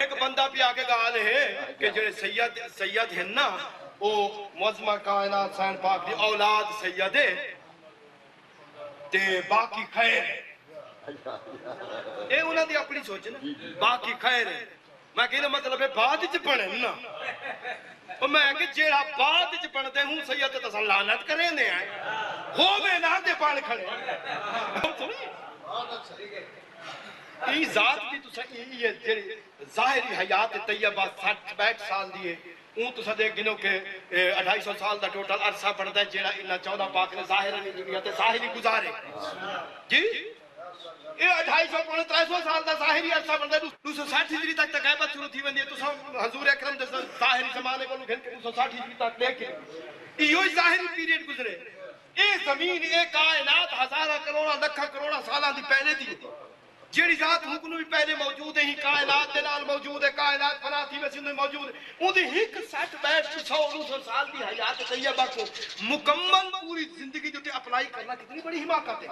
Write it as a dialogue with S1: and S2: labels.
S1: ایک بندہ بھی آگے گال ہے کہ جڑے سید ہیں نا وہ معظمہ کائنات سائن پاک دی اولاد سید ہے تے باقی خیر ہے اے انہاں دی اپنی سوچ نا باقی خیر ہے میں کہنا مطلب ہے بعد چ پڑھن نا اور میں کہ جیڑا بعد چ پڑھتے ہوں سید تے لعنت کریں دے ہیں ہووے نہ تے پڑھ کھڑے ای ذات بھی تسا ای جڑی ظاہری حیات طیبہ 60-62 سال دی ہے اون تسا دیکھ گنو کہ 250 سال دا ٹوٹل عرصہ بڑھتا ہے جیڑا انہاں 14 پاک نے ظاہری دنیا تے ظاہری گزارے جی یہ 250-300 سال دا ظاہری عرصہ بڑھتا ہے 260 ہجری تک غیبت شروع تھی وندی ہے تسا حضور اکرم دے ظاہری زمانے کو گھن کے 260 ہجری تک لے کے ایو ظاہری پیریڈ گزرے اے زمین اے کائنات ہزارہ کروڑا لکھا کروڑا سالاں دی پہلے دی جیڑی ذات حکم بھی پہلے موجود ہے ہی کائنات دے نال موجود ہے کائنات فنا تھی ویسے میں موجود ہے اون دی ایک 60-62 سال دی حیات طیبہ کو مکمل پوری زندگی جو اپلائی کرنا کتنی بڑی حماقت ہے